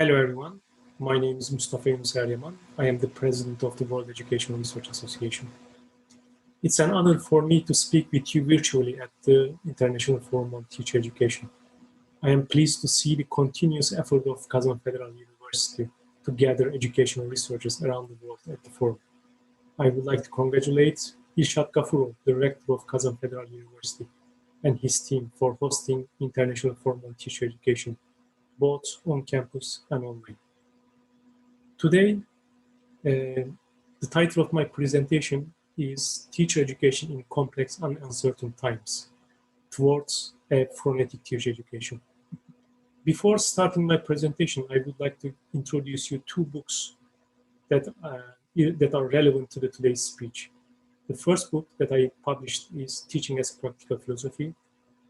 Hello everyone, my name is Mustafa Yunus Eryaman. I am the president of the World Educational Research Association. It's an honor for me to speak with you virtually at the International Forum on Teacher Education. I am pleased to see the continuous effort of Kazan Federal University to gather educational researchers around the world at the forum. I would like to congratulate Irshad Gafurov, the rector of Kazan Federal University, and his team for hosting International Forum on Teacher Education, both on campus and online. Today, the title of my presentation is Teacher Education in Complex and Uncertain Times, Towards a Phronetic Teacher Education. Before starting my presentation, I would like to introduce you two books that are relevant to today's speech. The first book that I published is Teaching as Practical Philosophy.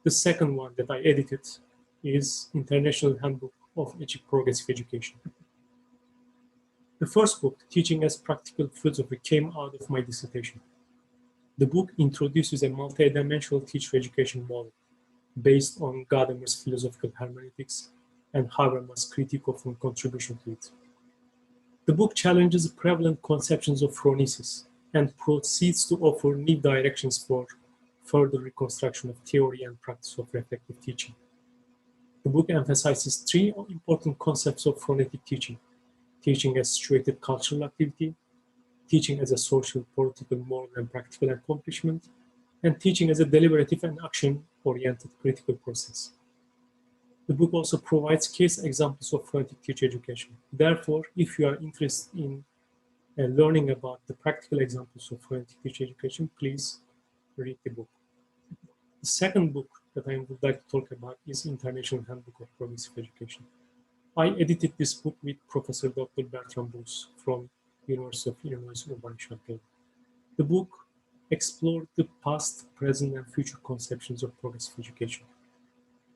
The second one that I edited is International Handbook of Progressive Education. The first book, Teaching as Practical Philosophy, came out of my dissertation. The book introduces a multidimensional teacher education model based on Gadamer's philosophical hermeneutics and Habermas' critical contribution to it. The book challenges prevalent conceptions of Phronesis and proceeds to offer new directions for further reconstruction of theory and practice of reflective teaching. The book emphasizes three important concepts of phronetic teaching: teaching as situated cultural activity, teaching as a social, political, moral, and practical accomplishment, and teaching as a deliberative and action-oriented critical process. The book also provides case examples of phonetic teacher education. Therefore, if you are interested in learning about the practical examples of phonetic teacher education, please read the book. The second book that I would like to talk about is International Handbook of Progressive Education. I edited this book with Professor Dr. Bertram Bruce from University of Illinois Urbana-Champaign. The book explored the past, present, and future conceptions of progressive education.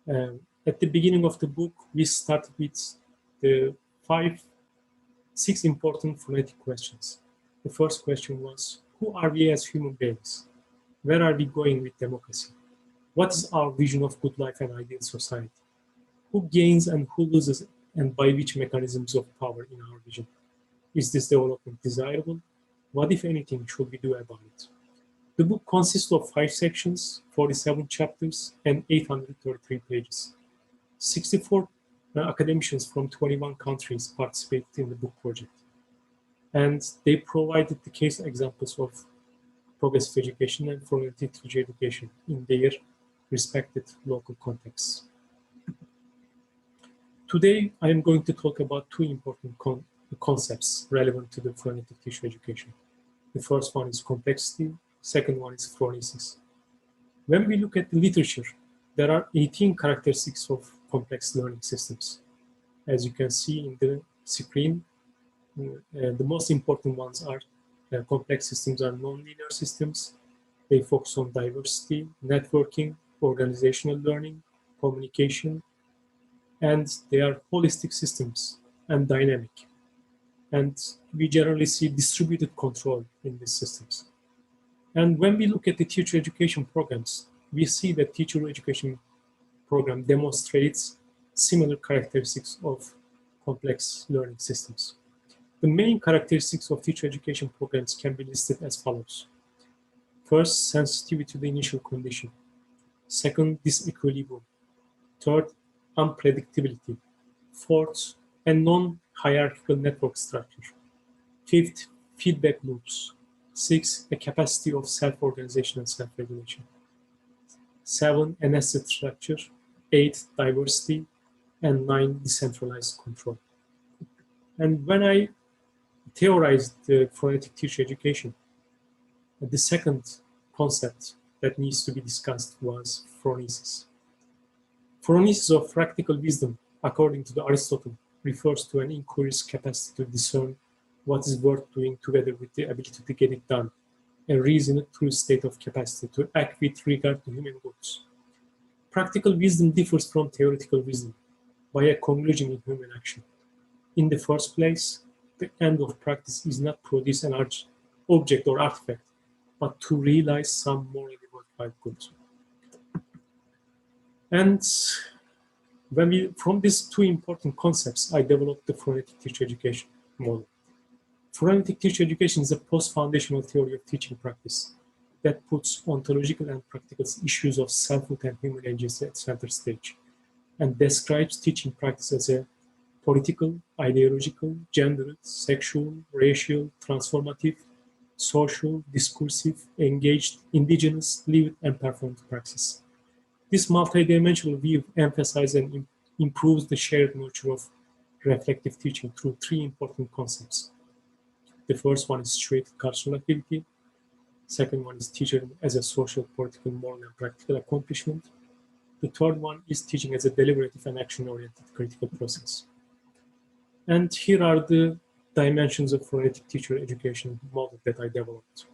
At the beginning of the book, we started with the six important phonetic questions. The first question was, who are we as human beings? Where are we going with democracy? What is our vision of good life and ideal society? Who gains and who loses, and by which mechanisms of power in our vision? Is this development desirable? What, if anything, should we do about it? The book consists of 5 sections, 47 chapters, and 833 pages. 64 academicians from 21 countries participated in the book project. And they provided the case examples of progressive education and phronetic teacher education in their respective local contexts. Today, I am going to talk about two important concepts relevant to the phonetic teacher education. The first one is complexity, second one is phronesis. When we look at the literature, there are 18 characteristics of complex learning systems. As you can see in the screen, the most important ones are complex systems are nonlinear systems. They focus on diversity, networking, organizational learning, communication, and they are holistic systems and dynamic. And we generally see distributed control in these systems. And when we look at the teacher education programs, we see that teacher education program demonstrates similar characteristics of complex learning systems. The main characteristics of teacher education programs can be listed as follows. First, sensitivity to the initial condition. Second, disequilibrium. Third, unpredictability. Fourth, a non-hierarchical network structure. Fifth, feedback loops. Sixth, a capacity of self-organization and self-regulation. 7, a nested structure. 8, diversity. And 9, decentralized control. And when I theorized the phonetic teacher education, the second concept that needs to be discussed was phronesis. Phronesis of practical wisdom, according to Aristotle, refers to an inquiry's capacity to discern what is worth doing together with the ability to get it done, a reasoned true state of capacity to act with regard to human goods. Practical wisdom differs from theoretical wisdom by a conclusion in human action. In the first place, the end of practice is not produce an object or artifact, but to realize some morally worthwhile good. And From these two important concepts, I developed the phonetic teacher education model. Phonetic teacher education is a post-foundational theory of teaching practice that puts ontological and practical issues of selfhood and human agency at center stage, and describes teaching practice as a political, ideological, gendered, sexual, racial, transformative, social, discursive, engaged, indigenous, lived, and performed praxis. This multidimensional view emphasizes and improves the shared nurture of reflective teaching through three important concepts. The first one is situated cultural activity. Second one is teaching as a social, political, moral, and practical accomplishment. The third one is teaching as a deliberative and action-oriented critical process. And here are the dimensions of phonetic teacher education model that I developed.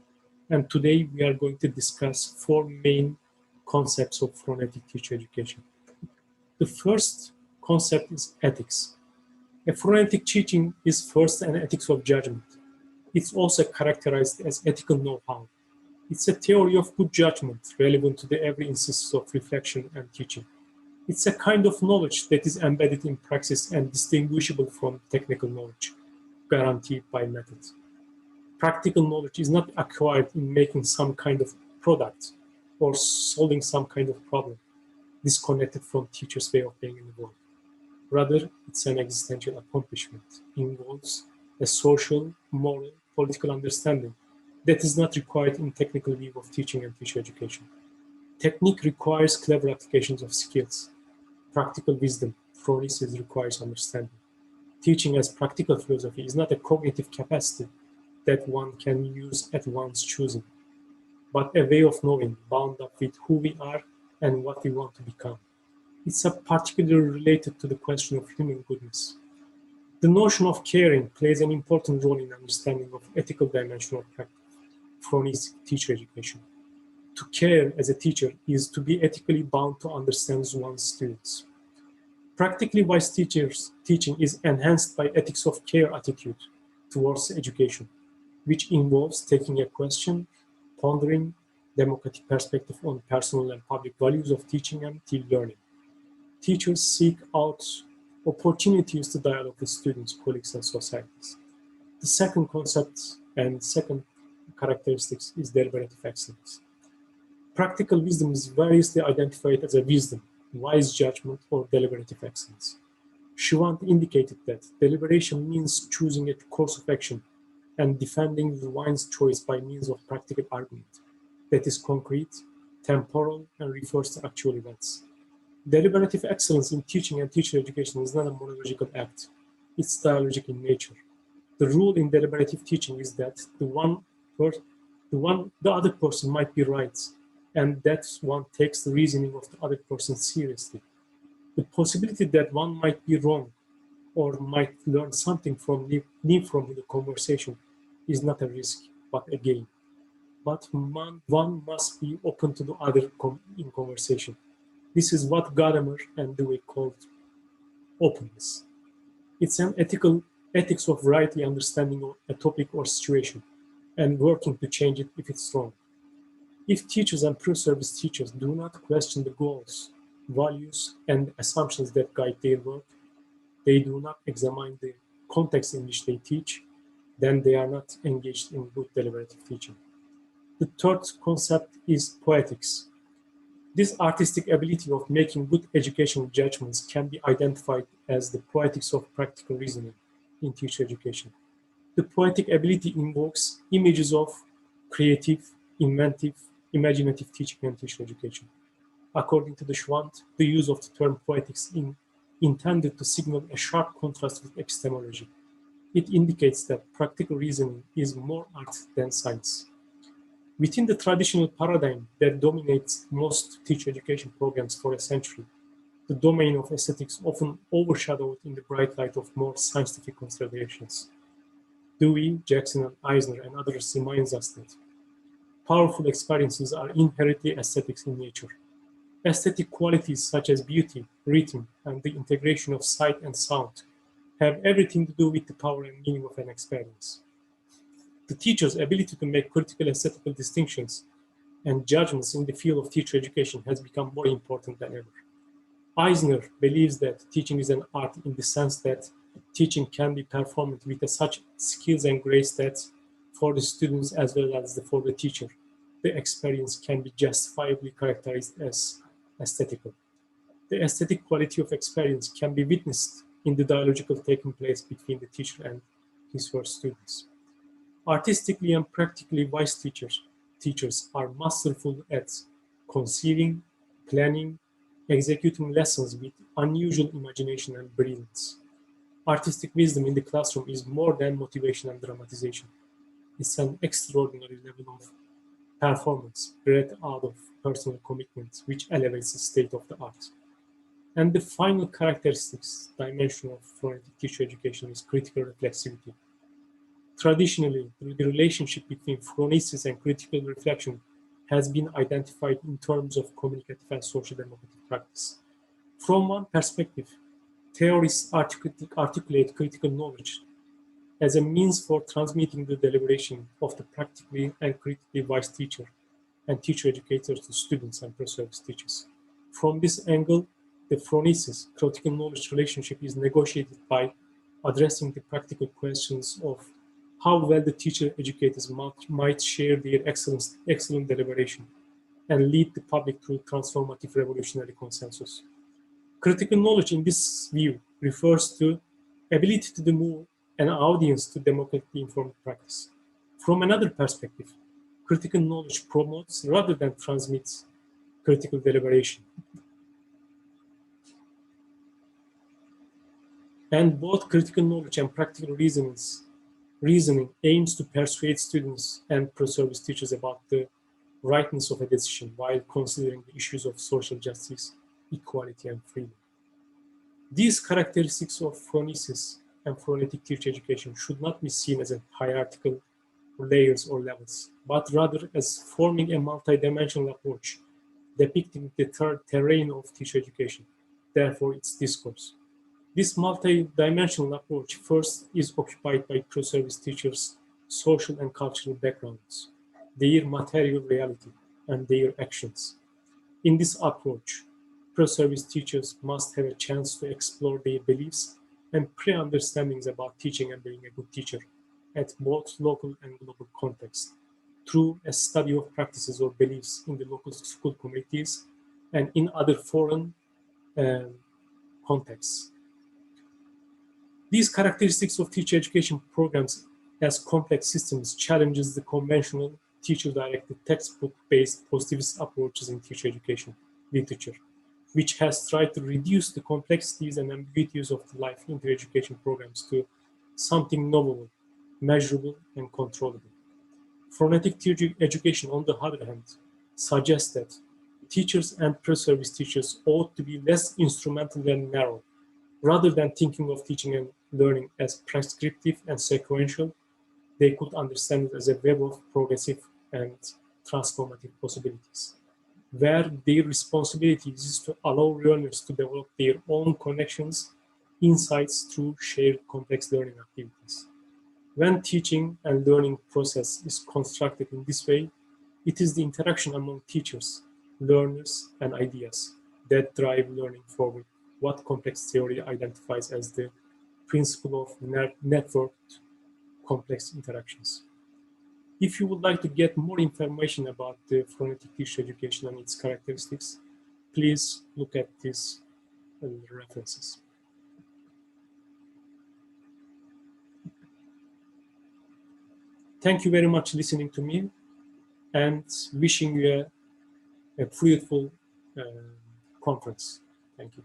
And today we are going to discuss four main concepts of phonetic teacher education. The first concept is ethics. A phonetic teaching is first an ethics of judgment. It's also characterized as ethical know-how. It's a theory of good judgment relevant to the every instance of reflection and teaching. It's a kind of knowledge that is embedded in praxis and distinguishable from technical knowledge, guaranteed by method. Practical knowledge is not acquired in making some kind of product or solving some kind of problem, disconnected from teacher's way of being in the world. Rather, it's an existential accomplishment, involves a social, moral, political understanding that is not required in technical view of teaching and teacher education. Technique requires clever applications of skills. Practical wisdom, Phronesis, requires understanding. Teaching as practical philosophy is not a cognitive capacity that one can use at one's choosing, but a way of knowing bound up with who we are and what we want to become. It's particularly related to the question of human goodness. The notion of caring plays an important role in understanding of ethical dimension of Phronetic teacher education. To care as a teacher is to be ethically bound to understand one's students. Practically wise teaching is enhanced by ethics of care attitude towards education, which involves taking a question, pondering democratic perspective on personal and public values of teaching and learning. Teachers seek out opportunities to dialogue with students, colleagues, and societies. The second concept and second characteristics is deliberative excellence. Practical wisdom is variously identified as a wisdom, wise judgment, or deliberative excellence. Schwant indicated that deliberation means choosing a course of action and defending one's choice by means of practical argument that is concrete, temporal, and refers to actual events. Deliberative excellence in teaching and teacher education is not a monological act. It's dialogic in nature. The rule in deliberative teaching is that the other person might be right, and that one takes the reasoning of the other person seriously. The possibility that one might be wrong or might learn something new from the conversation is not a risk, but a gain. But one must be open to the other in conversation. This is what Gadamer and Dewey called openness. It's an ethics of rightly understanding a topic or situation and working to change it if it's wrong. If teachers and pre-service teachers do not question the goals, values, and assumptions that guide their work, they do not examine the context in which they teach, then they are not engaged in good deliberative teaching. The third concept is poetics. This artistic ability of making good educational judgments can be identified as the poetics of practical reasoning in teacher education. The poetic ability invokes images of creative, inventive, imaginative teaching and teacher education. According to the Schwant, the use of the term poetics intended to signal a sharp contrast with epistemology. It indicates that practical reasoning is more art than science. Within the traditional paradigm that dominates most teacher education programs for a century, the domain of aesthetics often overshadowed in the bright light of more scientific considerations. Dewey, Jackson, and Eisner, and others reminds us that powerful experiences are inherently aesthetics in nature. Aesthetic qualities such as beauty, rhythm, and the integration of sight and sound have everything to do with the power and meaning of an experience. The teacher's ability to make critical aesthetical distinctions and judgments in the field of teacher education has become more important than ever. Eisner believes that teaching is an art in the sense that teaching can be performed with such skills and grace that for the students as well as for the teacher, the experience can be justifiably characterized as aesthetical. The aesthetic quality of experience can be witnessed in the dialogical taking place between the teacher and his first students. Artistically and practically wise teachers are masterful at conceiving, planning, executing lessons with unusual imagination and brilliance. Artistic wisdom in the classroom is more than motivation and dramatization. It's an extraordinary level of performance bred out of personal commitment, which elevates the state of the art. And the final characteristics dimension of Phronetic teacher education is critical reflexivity. Traditionally, the relationship between phronesis and critical reflection has been identified in terms of communicative and social democratic practice. From one perspective, theorists articulate critical knowledge as a means for transmitting the deliberation of the practically and critically wise teacher and teacher educators to students and pre-service teachers. From this angle, the phronesis critical knowledge relationship is negotiated by addressing the practical questions of how well the teacher educators might share their excellent deliberation and lead the public through transformative revolutionary consensus. Critical knowledge in this view refers to ability to move an audience to democratically informed practice. From another perspective, critical knowledge promotes rather than transmits critical deliberation. And both critical knowledge and practical reasoning aims to persuade students and pre-service teachers about the rightness of a decision while considering the issues of social justice, equality, and freedom. These characteristics of phronesis and phronetic teacher education should not be seen as a hierarchical layers or levels, but rather as forming a multidimensional approach depicting the third terrain of teacher education, therefore its discourse. This multi-dimensional approach first is occupied by pre-service teachers' social and cultural backgrounds, their material reality, and their actions. In this approach, pre-service teachers must have a chance to explore their beliefs and pre-understandings about teaching and being a good teacher at both local and global contexts through a study of practices or beliefs in the local school communities and in other foreign contexts. These characteristics of teacher education programs as complex systems challenges the conventional teacher-directed textbook-based positivist approaches in teacher education literature, which has tried to reduce the complexities and ambiguities of the life inter-education programs to something knowable, measurable, and controllable. Phronetic teacher education, on the other hand, suggests that teachers and pre-service teachers ought to be less instrumental and narrow. Rather than thinking of teaching and learning as prescriptive and sequential, they could understand it as a web of progressive and transformative possibilities, where their responsibility is to allow learners to develop their own connections, insights through shared complex learning activities. When teaching and learning process is constructed in this way, it is the interaction among teachers, learners, and ideas that drive learning forward, what complex theory identifies as the principle of networked complex interactions. If you would like to get more information about the phonetic teacher education and its characteristics, please look at these references. Thank you very much for listening to me and wishing you a fruitful conference. Thank you.